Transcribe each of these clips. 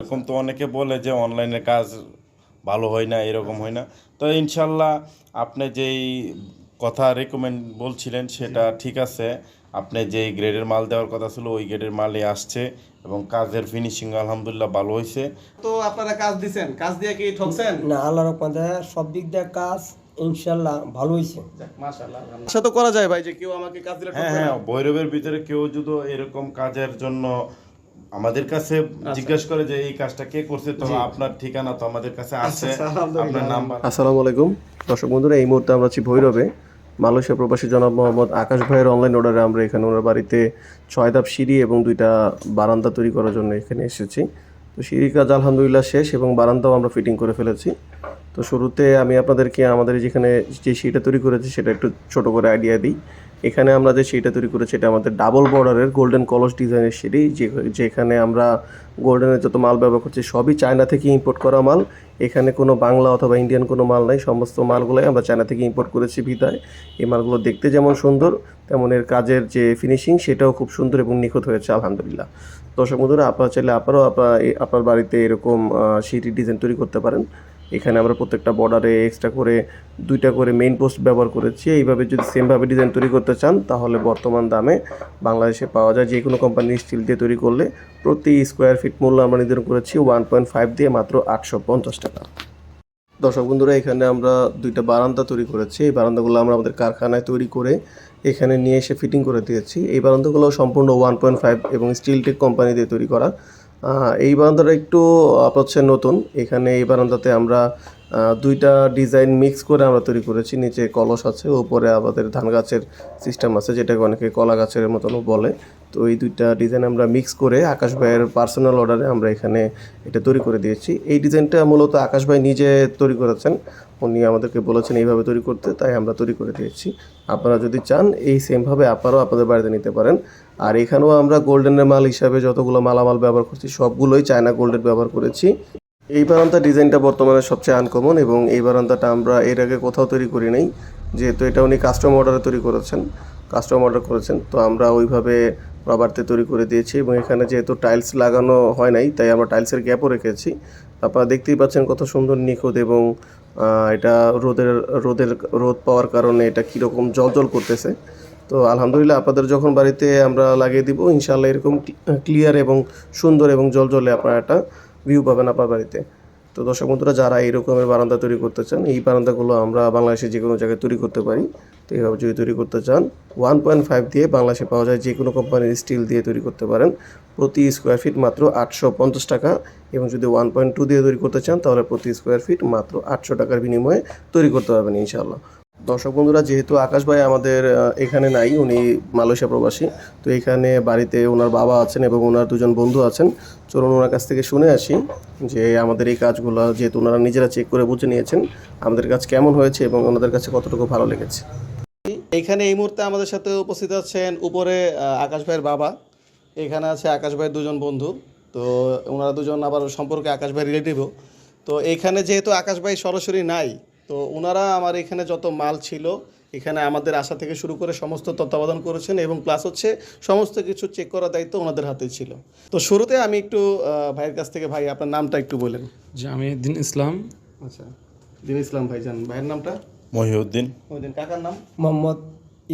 এরকম তো অনেকে বলে যে অনলাইনে কাজ ভালো হয় না, এরকম হয় না। তো ইনশাল্লাহ আপনি যেই কথা রেকমেন্ড বলছিলেন সেটা ঠিক আছে। আপনি যেই গ্রেডের মাল দেওয়ার কথা ছিল ওই গ্রেডের মালই আসছে এবং কাজের ফিনিশিং আলহামদুলিল্লাহ ভালো হয়েছে। তো আপনারা কাজ দিছেন, কাজ দিয়ে কি ঠকছেন? না, আল্লাহর রহমতে সব দিক দিয়ে কাজ ইনশাল্লাহ ভালো হয়েছে। মাশাআল্লাহ। আশা তো করা যায় ভাই যে কেউ আমাকে কাজ দিলে হ্যাঁ ঠকবে হ্যাঁ, না। ভৈরবের ভিতরে কেউ যদি এরকম কাজের জন্য আমাদের কাছে জিজ্ঞেস করে যে এই কাজটা কে করছে, তো আপনার ঠিকানা তো আমাদের কাছে আছে, আপনার নাম্বার। আসসালামু আলাইকুম দর্শক বন্ধুরা, এই মুহূর্তে আমরা আছি ভৈরবে। মালয়েশিয়া প্রবাসী জনাব মোহাম্মদ আকাশ ভাইয়ের অনলাইন অর্ডারে আমরা এখানে ওনার বাড়িতে 6 ধাপ সিঁড়ি এবং 2টা বারান্দা তৈরি করার জন্য এখানে এসেছি। তো সিঁড়ির কাজ আলহামদুলিল্লাহ শেষ এবং বারান্দাও আমরা ফিটিং করে ফেলেছি। তো শুরুতে আমি আপনাদেরকে আমাদের যেখানে যে সিঁড়িটা তৈরি করেছি সেটা একটু ছোট করে আইডিয়া দিই। এখানে আমরা যে সিঁড়িটা তৈরি করেছি এটা আমাদের ডাবল বর্ডারের গোল্ডেন কলস ডিজাইনের সিঁড়ি, যেখানে আমরা গোল্ডেনের যত মাল ব্যবহার করছি সবই চায়না থেকে ইম্পোর্ট করা মাল। এখানে কোনো বাংলা অথবা ইন্ডিয়ান কোনো মাল নাই, সমস্ত মালগুলোই আমরা চায়না থেকে ইম্পোর্ট করেছি বিধায় এই মালগুলো দেখতে যেমন সুন্দর তেমন এর কাজের যে ফিনিশিং সেটাও খুব সুন্দর এবং নিখুঁত হয়েছে আলহামদুলিল্লাহ। দর্শক বন্ধুরা, আপনারা চাইলে আপনার বাড়িতে এরকম সিঁড়ির ডিজাইন তৈরি করতে পারেন। এখানে আমরা প্রত্যেকটা বর্ডারে এক্সট্রা করে 2টা করে মেইন পোস্ট ব্যবহার করেছি। এইভাবে যদি সেমভাবে ডিজাইন তৈরি করতে চান তাহলে বর্তমান দামে বাংলাদেশে পাওয়া যায় যে কোনো কোম্পানির স্টিল দিয়ে তৈরি করলে প্রতি স্কোয়ার ফিট মূল্য আমরা নির্ধারণ করেছি 1.5 দিয়ে মাত্র 850 টাকা। দর্শক বন্ধুরা, এখানে আমরা 2টা বারান্দা তৈরি করেছি। এই বারান্দাগুলো আমরা আমাদের কারখানায় তৈরি করে এখানে নিয়ে এসে ফিটিং করে দিয়েছি। এই বারান্দাগুলো সম্পূর্ণ 1.5 এবং স্টিলটেক কোম্পানি দিয়ে তৈরি করা। এই বারান্দাটা একটু হচ্ছে নতুন। এখানে এই বারান্দাতে আমরা 2টা ডিজাইন মিক্স করে আমরা তৈরি করেছি। নিচে কলস আছে, উপরে আমাদের ধান গাছের সিস্টেম আছে, যেটাকে অনেকে কলা গাছের মতনও বলে। তো এই 2টা ডিজাইন আমরা মিক্স করে আকাশ ভাইয়ের পার্সোনাল অর্ডারে আমরা এখানে এটা তৈরি করে দিয়েছি। এই ডিজাইনটা মূলত আকাশ ভাই নিজে তৈরি করেছেন, উনি আমাদেরকে বলেছেন এইভাবে তৈরি করতে, তাই আমরা তৈরি করে দিয়েছি। আপনারা যদি চান এই সেমভাবে আপনারাও আপনাদের বাড়িতে নিতে পারেন। আর এখানেও আমরা গোল্ডেনের মাল হিসাবে যতগুলো মালামাল ব্যবহার করছি সবগুলোই চায়না গোল্ডের ব্যবহার করেছি। এই বারান্দা ডিজাইনটা বর্তমানে সবচেয়ে আনকমন এবং এই বারান্দাটা আমরা এর আগে কোথাও তৈরি করি নাই, যেহেতু এটা উনি কাস্টম অর্ডারে তৈরি করেছেন, কাস্টম অর্ডার করেছেন। তো আমরা ওইভাবে রবারতে তৈরি করে দিয়েছি এবং এখানে যেহেতু টাইলস লাগানো হয় নাই তাই আমরা টাইলসের গ্যাপও রেখেছি। আপনারা দেখতেই পাচ্ছেন কত সুন্দর নিখুঁত এবং এটা রোদের রোদ পাওয়ার কারণে এটা কীরকম জল করতেছে। তো আলহামদুলিল্লাহ আপনাদের যখন বাড়িতে আমরা লাগিয়ে দিব ইনশাআল্লাহ এরকম ক্লিয়ার এবং সুন্দর এবং জলে আপনারা একটা ভিউ পাবেন আপনার বাড়িতে। তো দর্শক বন্ধুরা, যারা এই রকমের বারান্দা তৈরি করতে চান, এই বারান্দাগুলো আমরা বাংলাদেশে যে কোনো জায়গায় তৈরি করতে পারি। তো এইভাবে যদি তৈরি করতে চান 1.5 দিয়ে বাংলাদেশে পাওয়া যায় যে কোনো কোম্পানির স্টিল দিয়ে তৈরি করতে পারেন প্রতি স্কোয়ার ফিট মাত্র 850 টাকা, এবং যদি 1.2 দিয়ে তৈরি করতে চান তাহলে প্রতি স্কোয়ার ফিট মাত্র 800 টাকার বিনিময়ে তৈরি করতে পারবেন ইনশাআল্লাহ। দর্শক বন্ধুরা, যেহেতু আকাশ ভাই আমাদের এখানে নাই, উনি মালয়েশিয়া প্রবাসী, তো এখানে বাড়িতে ওনার বাবা আছেন এবং ওনার 2জন বন্ধু আছেন। চলুন ওনার কাছ থেকে শুনে আসি যে আমাদের এই কাজগুলো যেহেতু ওনারা নিজেরা চেক করে বুঝে নিয়েছেন আমাদের কাজ কেমন হয়েছে এবং ওনাদের কাছে কতটুকু ভালো লেগেছে। এখানে এই মুহূর্তে আমাদের সাথে উপস্থিত আছেন উপরে আকাশ ভাইয়ের বাবা, এখানে আছে আকাশ ভাইয়ের 2জন বন্ধু। তো ওনারা 2জন আবার সম্পর্কে আকাশ ভাই রিলেটিভও। তো এখানে যেহেতু আকাশ ভাই সরাসরি নাই, তো ওনারা আমার এখানে যত মাল ছিল এখানে আমাদের আসা থেকে শুরু করে সমস্ত তত্ত্বাবধান করেছেন এবং প্লাস হচ্ছে সমস্ত কিছু চেক করার দায়িত্ব ওনাদের হাতেই ছিল। তো শুরুতে আমি একটু ভাইয়ের কাছ থেকে, ভাই আপনার নামটা একটু বলেন। যে আমি দিন ইসলাম। আচ্ছা, দিন ইসলাম ভাইজান। ভাইয়ের নামটা? মহিউদ্দিন। মহিউদ্দিন। কাকার নাম? মোহাম্মদ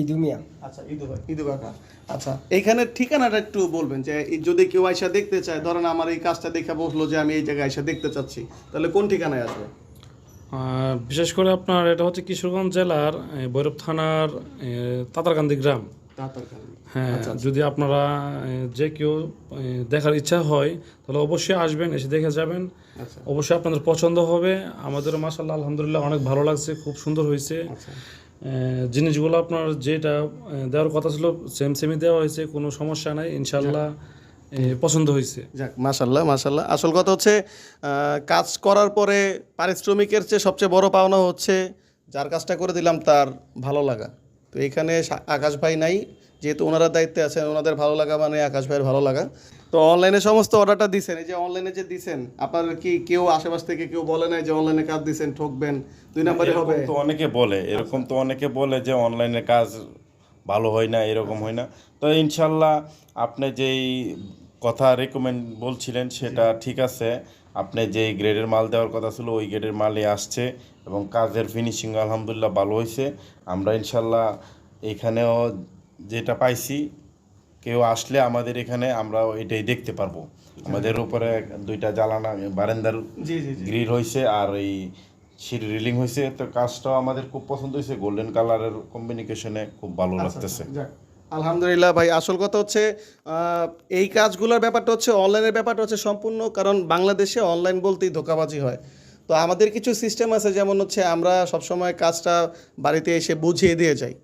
ইদু মিয়া। আচ্ছা, ইদু ভাই, ইদু কাকা। আচ্ছা, এইখানে ঠিকানাটা একটু বলবেন যে যদি কেউ আইসা দেখতে চায়, ধরেন আমার এই কাজটা দেখে বসলো যে আমি এই জায়গায় আইসা দেখতে চাচ্ছি, তাহলে কোন ঠিকানায় আসবে? বিশেষ করে আপনার এটা হচ্ছে কিশোরগঞ্জ জেলার ভৈরব থানার তাতারকান্দি গ্রাম। হ্যাঁ, যদি আপনারা যে কেউ দেখার ইচ্ছা হয় তাহলে অবশ্যই আসবেন, এসে দেখে যাবেন। অবশ্যই আপনাদের পছন্দ হবে। আমাদেরও মাশাআল্লাহ আলহামদুলিল্লাহ অনেক ভালো লাগছে, খুব সুন্দর হয়েছে। জিনিসগুলো আপনার যেটা দেওয়ার কথা ছিল সেমই দেওয়া হয়েছে, কোনো সমস্যা নাই ইনশাআল্লাহ। পছন্দ হয়েছে। যাক, মাশাআল্লাহ মাশাআল্লাহ। আসল কথা হচ্ছে কাজ করার পরে পারিশ্রমিকের চেয়ে সবচেয়ে বড় পাওনা হচ্ছে যার কাজটা করে দিলাম তার ভালো লাগা। তো এখানে আকাশ ভাই নাই, যেহেতু ওনারা দায়িত্বে আছেন, ওনাদের ভালো লাগা মানে আকাশ ভাইয়ের ভালো লাগা। তো অনলাইনে সমস্ত অর্ডারটা দিছেন, এই যে অনলাইনে যে দিছেন, আপনার কি কেউ আশেপাশ থেকে কেউ বলে নাই যে অনলাইনে কাজ দিছেন ঠকবেন, 2 নম্বরে হবে? তো অনেকে বলে, এরকম তো অনেকে বলে যে অনলাইনে কাজ ভালো হয় না, এরকম হয় না। তো ইনশাল্লাহ আপনি যেই কথা রেকমেন্ড বলছিলেন সেটা ঠিক আছে। আপনি যেই গ্রেডের মাল দেওয়ার কথা ছিল ওই গ্রেডের মালই আসছে এবং কাজের ফিনিশিং আলহামদুলিল্লাহ ভালো হয়েছে। আমরা ইনশাল্লাহ এখানেও যেটা পাইছি কেউ আসলে আমাদের এখানে আমরা এটাই দেখতে পারবো। আমাদের উপরে 2টা জানালা বারান্দার জি জি জি গ্রিল হয়েছে আর এই সিঁড়ি রিলিং হয়েছে। তো কাজটাও আমাদের খুব পছন্দ হয়েছে, গোল্ডেন কালারের কম্বিনেশনে খুব ভালো লাগতেছে। যাক, আলহামদুলিল্লাহ ভাই। আসল কথা হচ্ছে এই কাজগুলোর ব্যাপারটা হচ্ছে অনলাইনের ব্যাপারটা হচ্ছে সম্পূর্ণ, কারণ বাংলাদেশে অনলাইন বলতেই ধোঁকাবাজি হয়। তো আমাদের কিছু সিস্টেম আছে, যেমন হচ্ছে আমরা সবসময় কাজটা বাড়িতে এসে বুঝিয়ে দিয়ে যাই।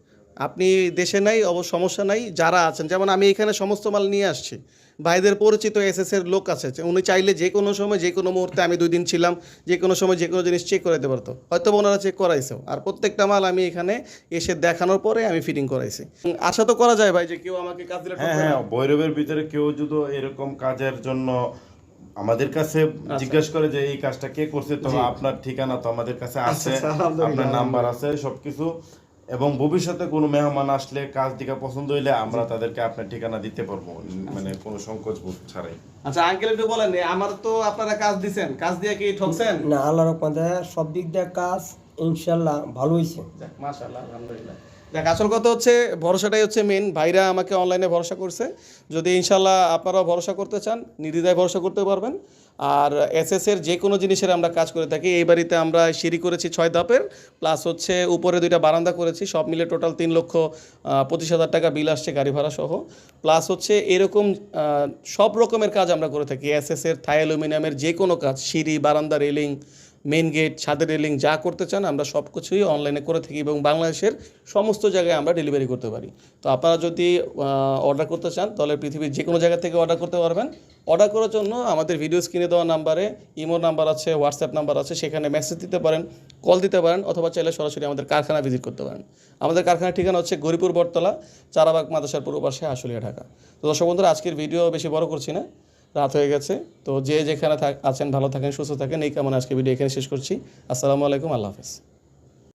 আপনি দেশে নাই সমস্যা নাই, যারা আছেন, যেমন আমি এখানে সমস্ত মাল নিয়ে আসছি, ভাইদের পরিচিত এসএসের লোক আছে, উনি চাইলে যে কোনো সময় যে কোনো মুহূর্তে, আমি 2 দিন ছিলাম, যে কোনো সময় যে কোনো জিনিস চেক করাতে পারতো, হয়তো ওনারা চেক করাইছেও। আর প্রত্যেকটা মাল আমি এখানে এসে দেখানোর পরে আমি ফিটিং করাইছি। আশা তো করা যায় ভাই যে কেউ আমাকে কাজ দিলে হ্যাঁ হ্যাঁ, ভৈরবের ভিতরে কেউ যদি এরকম কাজের জন্য আমাদের কাছে জিজ্ঞেস করে যে এই কাজটা কে করছে, তো আপনার ঠিকানা তো আমাদের কাছে আছে, আপনার নাম্বার আছে সবকিছু। এবং ভবিষ্যতে কোনো মেহমান আসলে কাজ দিকে পছন্দ হইলে আমরা তাদেরকে আপনার ঠিকানা দিতে পারবো, মানে কোনো সংকোচ বোধ ছাড়াই। আচ্ছা আঙ্কেল, একটু বলেন, আমার তো আপনারা কাজ দিছেন, কাজ দিয়ে কি ঠকছেন? না, আল্লাহর রহমতে সব দিক দিয়ে কাজ ইনশাল্লাহ ভালো হয়েছে। যাক, মাশাআল্লাহ, আলহামদুলিল্লাহ। যাক, আসল কথা হচ্ছে ভরসাটাই হচ্ছে মেন। ভাইরা আমাকে অনলাইনে ভরসা করছে, যদি ইনশাল্লাহ আপনারাও ভরসা করতে চান নির্দ্বিধায় ভরসা করতে পারবেন। আর এসএসের যে কোনো জিনিসের আমরা কাজ করে থাকি। এই বাড়িতে আমরা সিঁড়ি করেছি 6 ধাপের, প্লাস হচ্ছে উপরে 2টা বারান্দা করেছি, সব মিলে টোটাল 3,25,000 টাকা বিল আসছে গাড়ি ভাড়া সহ। প্লাস হচ্ছে এরকম সব রকমের কাজ আমরা করে থাকি। এসএসের থাই অ্যালুমিনিয়ামের যে কোনো কাজ, সিঁড়ি, বারান্দা, রেলিং, মেন গেট, ছাদের রেলিং, যা করতে চান আমরা সব কিছুই অনলাইনে করে থাকি এবং বাংলাদেশের সমস্ত জায়গায় আমরা ডেলিভারি করতে পারি। তো আপনারা যদি অর্ডার করতে চান তাহলে পৃথিবীর যে কোনো জায়গা থেকে অর্ডার করতে পারবেন। অর্ডার করার জন্য আমাদের ভিডিও স্ক্রিনে দেওয়া নাম্বারে ইমো নাম্বার আছে, হোয়াটসঅ্যাপ নাম্বার আছে, সেখানে মেসেজ দিতে পারেন, কল দিতে পারেন, অথবা চাইলে সরাসরি আমাদের কারখানা ভিজিট করতে পারেন। আমাদের কারখানার ঠিকানা হচ্ছে গরিপুর বটতলা, চারাবাগ মাদ্রাসার পূর্ব পাশে, আশুলিয়া, ঢাকা। তো দর্শক বন্ধুরা, আজকের ভিডিও বেশি বড় করছি না, রাত হয়ে গেছে। তো যে যেখানে আছেন ভালো থাকেন, সুস্থ থাকেন, এই কামনা আজকে ভিডিও এখানে শেষ করছি। আসসালামু আলাইকুম, আল্লাহ হাফেজ।